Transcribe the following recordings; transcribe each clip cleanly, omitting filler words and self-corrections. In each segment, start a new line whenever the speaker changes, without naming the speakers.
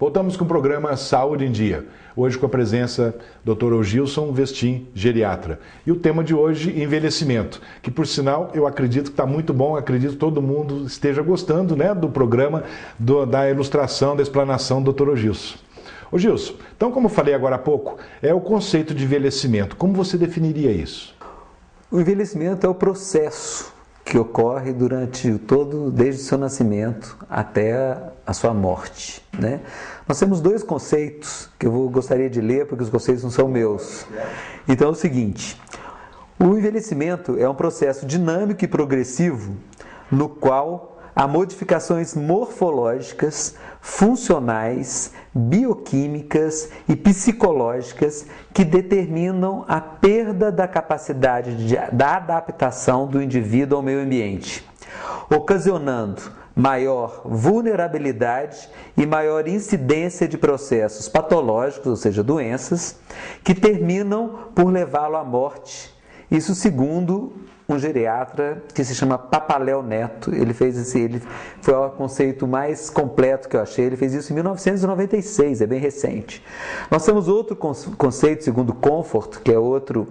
Voltamos com o programa Saúde em Dia. Hoje com a presença do Dr. Gilson Vestin, geriatra. E o tema de hoje, envelhecimento, que por sinal eu acredito que está muito bom, acredito que todo mundo esteja gostando, né, do programa, da ilustração, da explanação do Dr. Gilson. Ô Gilson, então como eu falei agora há pouco, é o conceito de envelhecimento. Como você definiria isso?
O envelhecimento é o processo que ocorre desde o seu nascimento até a sua morte, né? Nós temos dois conceitos que eu gostaria de ler, porque os conceitos não são meus. Então é o seguinte: o envelhecimento é um processo dinâmico e progressivo no qual há modificações morfológicas, funcionais, bioquímicas e psicológicas que determinam a perda da capacidade da adaptação do indivíduo ao meio ambiente, ocasionando maior vulnerabilidade e maior incidência de processos patológicos, ou seja, doenças, que terminam por levá-lo à morte. Isso segundo um geriatra que se chama Papaléu Neto. Ele foi o conceito mais completo que eu achei. Ele fez isso em 1996, é bem recente. Nós temos outro conceito, segundo Comfort, que é outro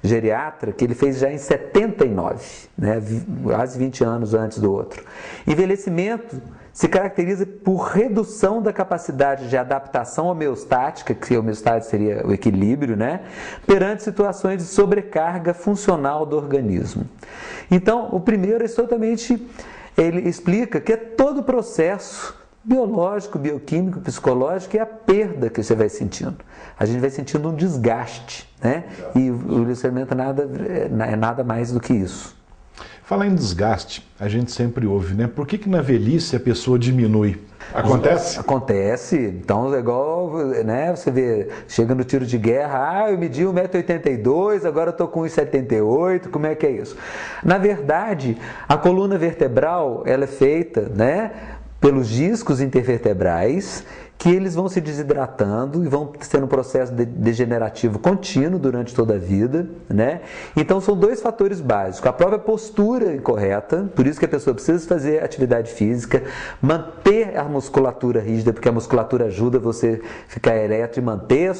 geriatra, que ele fez já em 79, né, quase 20 anos antes do outro. Envelhecimento se caracteriza por redução da capacidade de adaptação homeostática, que a homeostase seria o equilíbrio, né, perante situações de sobrecarga funcional do organismo. Então, o primeiro ele explica que é todo o processo biológico, bioquímico, psicológico, e a perda que você vai sentindo. A gente vai sentindo um desgaste, né? E o envelhecimento é nada mais do que isso.
Falar em desgaste, a gente sempre ouve, né? Por que na velhice a pessoa diminui? Acontece?
Acontece. Então é igual, né? Você vê, chega no tiro de guerra, eu medi 1,82 m, agora eu estou com 1,78 m, como é que é isso? Na verdade, a coluna vertebral, ela é feita, né, pelos discos intervertebrais, que eles vão se desidratando e vão tendo um processo degenerativo contínuo durante toda a vida, né? Então são dois fatores básicos: a própria postura incorreta, por isso que a pessoa precisa fazer atividade física, manter a musculatura rígida, porque a musculatura ajuda você a ficar ereto e manter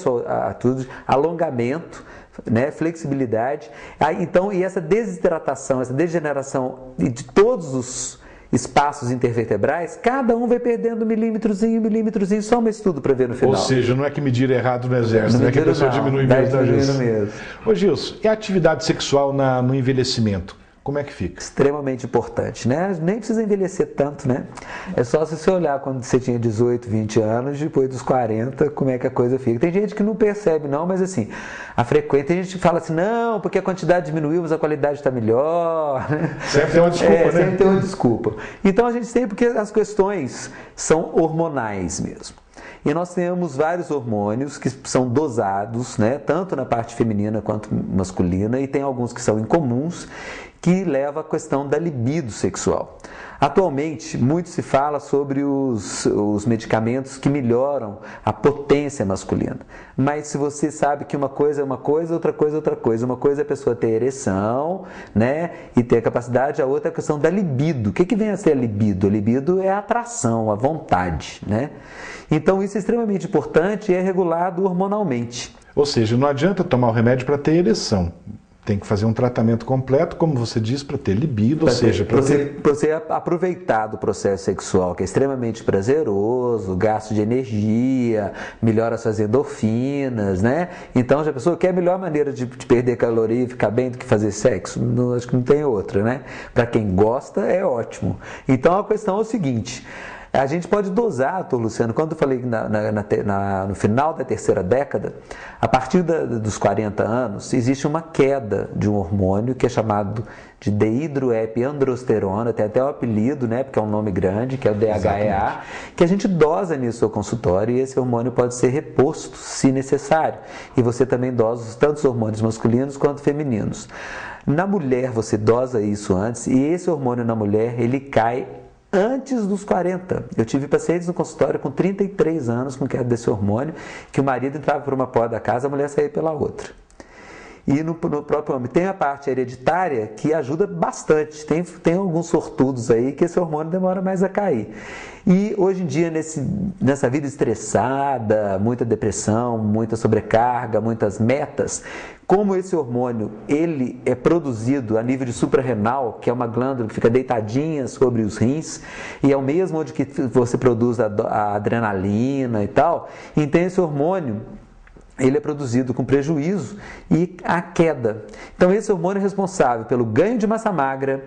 alongamento, né, flexibilidade. Então, e essa desidratação, essa degeneração de todos os espaços intervertebrais, cada um vai perdendo milímetrozinho, só um estudo para ver no final.
Ou seja, não é que mediram errado no exército, não é que a pessoa diminui mesmo. Ô Gilson, e a atividade sexual no envelhecimento? Como é que fica?
Extremamente importante, né? Nem precisa envelhecer tanto, né? É só se você olhar quando você tinha 18, 20 anos, depois dos 40, como é que a coisa fica. Tem gente que não percebe não, mas assim, a frequência, tem gente que fala assim, não, porque a quantidade diminuiu, mas a qualidade está melhor.
Sempre tem uma desculpa, né?
Sempre tem uma desculpa. Então a gente tem, porque as questões são hormonais mesmo. E nós temos vários hormônios que são dosados, né, tanto na parte feminina quanto masculina, e tem alguns que são incomuns, que levam à questão da libido sexual. Atualmente, muito se fala sobre os medicamentos que melhoram a potência masculina. Mas se você sabe que uma coisa é uma coisa, outra coisa é outra coisa. Uma coisa é a pessoa ter ereção, né, e ter a capacidade, a outra é a questão da libido. O que vem a ser a libido? A libido é a atração, a vontade, né? Então isso é extremamente importante e é regulado hormonalmente.
Ou seja, não adianta tomar o remédio para ter ereção. Tem que fazer um tratamento completo, como você diz, para ter libido, ou seja, para
você aproveitar do processo sexual, que é extremamente prazeroso, gasto de energia, melhora suas endorfinas, né? Então, se a pessoa quer a melhor maneira de perder caloria e ficar bem do que fazer sexo, acho que não tem outra, né? Para quem gosta, é ótimo. Então, a questão é o seguinte: a gente pode dosar, doutor Luciano, quando eu falei no final da terceira década, a partir dos 40 anos, existe uma queda de um hormônio que é chamado de dehidroepiandrosterona, tem até o apelido, né, porque é um nome grande, que é o DHEA, exatamente, que a gente dosa no seu consultório, e esse hormônio pode ser reposto, se necessário. E você também dosa tanto os hormônios masculinos quanto femininos. Na mulher, você dosa isso antes, e esse hormônio na mulher, ele cai antes dos 40. Eu tive pacientes no consultório com 33 anos com queda desse hormônio, que o marido entrava por uma porta da casa, a mulher saía pela outra. E no próprio homem tem a parte hereditária que ajuda bastante. Tem alguns sortudos aí que esse hormônio demora mais a cair. E hoje em dia, nessa vida estressada, muita depressão, muita sobrecarga, muitas metas, como esse hormônio ele é produzido a nível de suprarrenal, que é uma glândula que fica deitadinha sobre os rins, e é o mesmo onde que você produz a adrenalina e tal, então esse hormônio ele é produzido com prejuízo e a queda. Então esse hormônio é responsável pelo ganho de massa magra,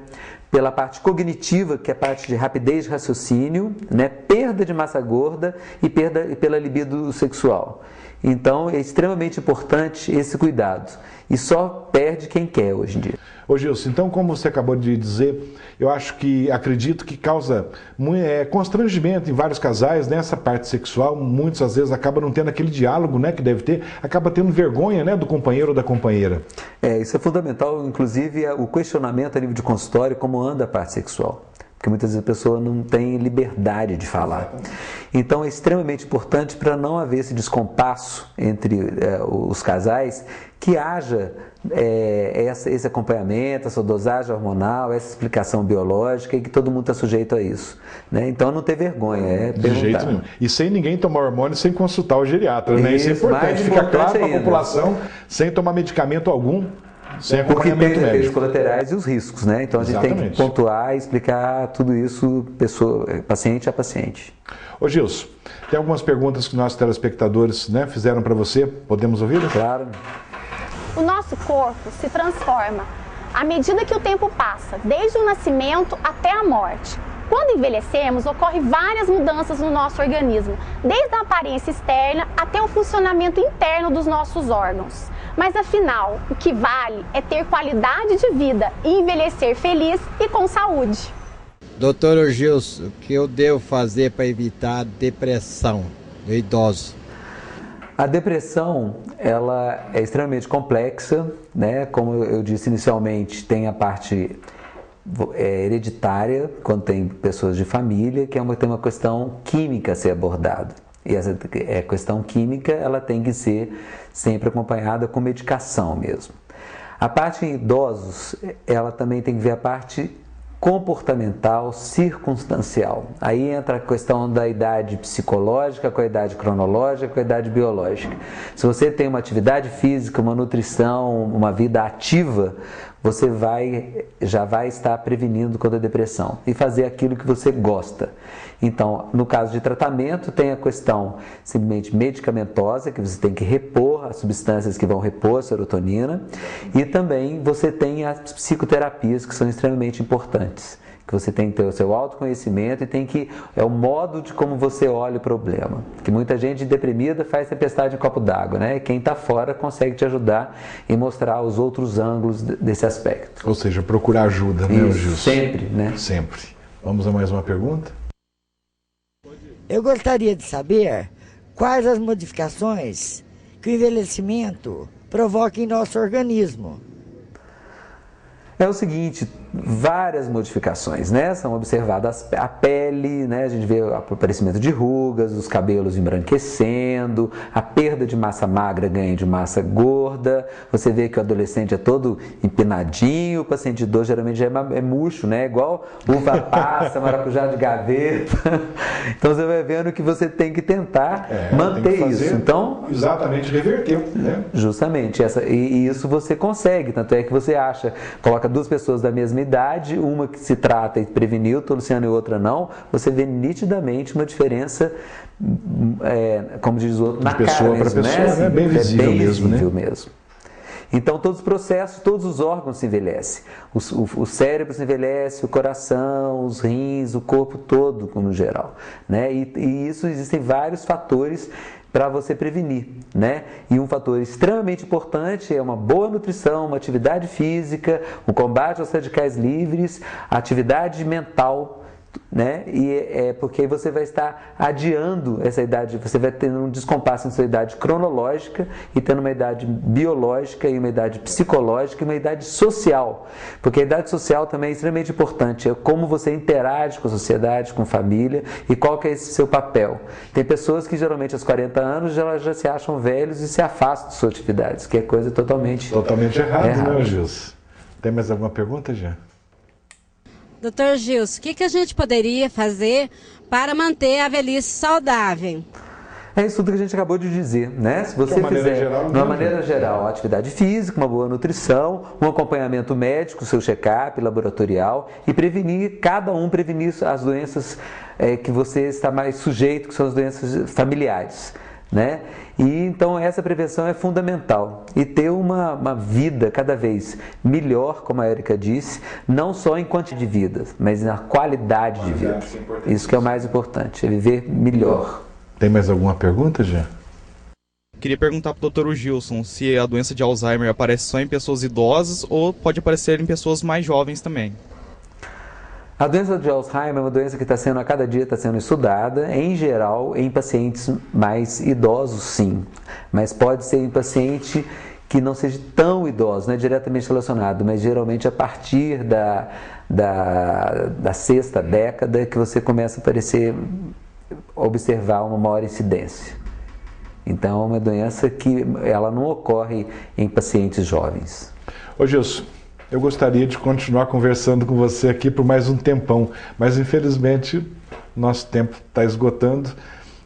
pela parte cognitiva, que é a parte de rapidez de raciocínio, né? Perda de massa gorda e pela libido sexual. Então é extremamente importante esse cuidado. E só perde quem quer hoje em dia.
Ô Gilson, então como você acabou de dizer, acredito que causa constrangimento em vários casais nessa parte sexual. Muitos às vezes acabam não tendo aquele diálogo, né, que deve ter, acaba tendo vergonha, né, do companheiro ou da companheira. Isso
é fundamental, inclusive o questionamento a nível de consultório, como anda a parte sexual. Porque muitas vezes a pessoa não tem liberdade de falar. Então é extremamente importante, para não haver esse descompasso entre os casais, que haja esse acompanhamento, essa dosagem hormonal, essa explicação biológica, e que todo mundo está sujeito a isso. Né? Então não ter vergonha,
de jeito nenhum. E sem ninguém tomar hormônio sem consultar o geriatra. Né? Isso é importante, fica claro para a população, sem tomar medicamento algum. Sem
porque tem os efeitos colaterais e os riscos, né? Então a gente tem que pontuar e explicar tudo isso paciente a paciente.
Ô Gilson, tem algumas perguntas que nossos telespectadores, né, fizeram para você, podemos ouvir?
Claro.
O nosso corpo se transforma à medida que o tempo passa, desde o nascimento até a morte. Quando envelhecemos, ocorrem várias mudanças no nosso organismo, desde a aparência externa até o funcionamento interno dos nossos órgãos. Mas afinal, o que vale é ter qualidade de vida e envelhecer feliz e com saúde.
Doutor Gilson, o que eu devo fazer para evitar a depressão do idoso?
A depressão, ela é extremamente complexa, né? Como eu disse inicialmente, tem a parte hereditária, quando tem pessoas de família, que tem uma questão química a ser abordada. E essa questão química, ela tem que ser sempre acompanhada com medicação mesmo. A parte em idosos, ela também tem que ver a parte comportamental, circunstancial. Aí entra a questão da idade psicológica, com a idade cronológica, com a idade biológica. Se você tem uma atividade física, uma nutrição, uma vida ativa, você já vai estar prevenindo contra a depressão e fazer aquilo que você gosta. Então, no caso de tratamento, tem a questão simplesmente medicamentosa, que você tem que repor as substâncias que vão repor a serotonina, e também você tem as psicoterapias, que são extremamente importantes, que você tem que ter o seu autoconhecimento e é o modo de como você olha o problema. Que muita gente deprimida faz tempestade em copo d'água, né? E quem está fora consegue te ajudar e mostrar os outros ângulos desse aspecto.
Ou seja, procurar ajuda, né, Gilson?
Sempre, né?
Sempre. Vamos a mais uma pergunta?
Eu gostaria de saber quais as modificações que o envelhecimento provoca em nosso organismo.
É o seguinte, várias modificações, né? São observadas a pele, né? A gente vê o aparecimento de rugas, os cabelos embranquecendo, a perda de massa magra, ganho de massa gorda. Você vê que o adolescente é todo empinadinho, o paciente idoso geralmente já é murcho, né? Igual uva passa, maracujá de gaveta. Então você vai vendo que você tem que tentar manter
tem que fazer,
isso. Então,
exatamente, reverter, né?
Justamente, e isso você consegue, tanto é que você coloca duas pessoas da mesma idade, uma que se trata e preveniu, Luciano, e outra não, você vê nitidamente uma diferença, como diz o outro, na
pessoa para pessoa, né? É bem visível,
mesmo. Então todos os processos, todos os órgãos se envelhecem. O cérebro se envelhece, o coração, os rins, o corpo todo, no geral. Né? E isso existem vários fatores para você prevenir, né? E um fator extremamente importante é uma boa nutrição, uma atividade física, o combate aos radicais livres, a atividade mental né? E é porque aí você vai estar adiando essa idade, você vai tendo um descompasso em sua idade cronológica e tendo uma idade biológica e uma idade psicológica e uma idade social, porque a idade social também é extremamente importante, é como você interage com a sociedade, com a família e qual que é esse seu papel. Tem pessoas que geralmente aos 40 anos já se acham velhos e se afastam de suas atividades, que é coisa totalmente
errada, né, Gilson? Tem mais alguma pergunta, Jean?
Doutor Gilson, o que a gente poderia fazer para manter a velhice saudável?
É isso tudo que a gente acabou de dizer, né? Se você fizer, de uma maneira geral, atividade física, uma boa nutrição, um acompanhamento médico, seu check-up laboratorial e prevenir as doenças que você está mais sujeito, que são as doenças familiares, né? E então essa prevenção é fundamental e ter uma vida cada vez melhor, como a Érica disse, não só em quantidade de vida, mas na qualidade de vida. Isso que é o mais importante, é viver melhor.
Tem mais alguma pergunta, Jean?
Queria perguntar para o Dr. Gilson se a doença de Alzheimer aparece só em pessoas idosas ou pode aparecer em pessoas mais jovens também.
A doença de Alzheimer é uma doença que a cada dia está sendo estudada, em geral, em pacientes mais idosos, sim. Mas pode ser em paciente que não seja tão idoso, não é diretamente relacionado, mas geralmente a partir da sexta década que você começa a observar uma maior incidência. Então, é uma doença que ela não ocorre em pacientes jovens.
Ô Gilson, eu gostaria de continuar conversando com você aqui por mais um tempão, mas infelizmente nosso tempo está esgotando,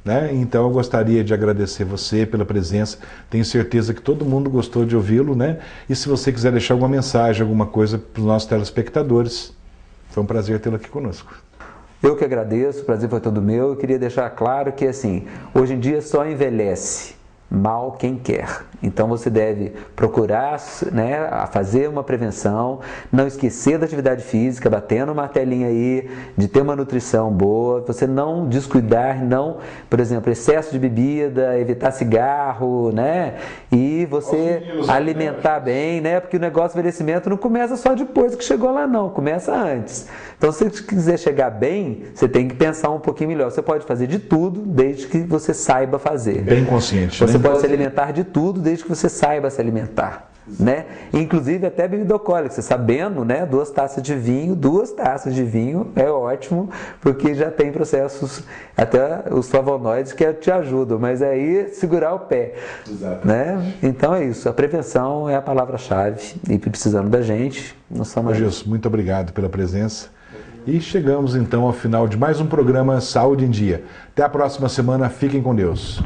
né? Então eu gostaria de agradecer você pela presença, tenho certeza que todo mundo gostou de ouvi-lo, né? E se você quiser deixar alguma mensagem, alguma coisa para os nossos telespectadores, foi um prazer tê-lo aqui conosco.
Eu que agradeço, o prazer foi todo meu. Eu queria deixar claro que assim, hoje em dia só envelhece mal quem quer. Então você deve procurar, né, fazer uma prevenção, não esquecer da atividade física, batendo uma telinha aí, de ter uma nutrição boa, você não descuidar, não, por exemplo, excesso de bebida, evitar cigarro, né, e você alimentar bem, né, porque o negócio do envelhecimento não começa só depois que chegou lá não, começa antes. Então se você quiser chegar bem, você tem que pensar um pouquinho melhor. Você pode fazer de tudo, desde que você saiba fazer.
Bem consciente,
você
né?
pode se alimentar de tudo, desde que você saiba se alimentar, né? Inclusive até bebida alcoólica, você sabendo, né? 2 taças de vinho é ótimo, porque já tem processos, até os flavonoides que te ajudam, mas aí segurar o pé, né? Então é isso, a prevenção é a palavra-chave e precisando da gente, nós somos.
Gilson, muito obrigado pela presença. E chegamos então ao final de mais um programa Saúde em Dia. Até a próxima semana, fiquem com Deus.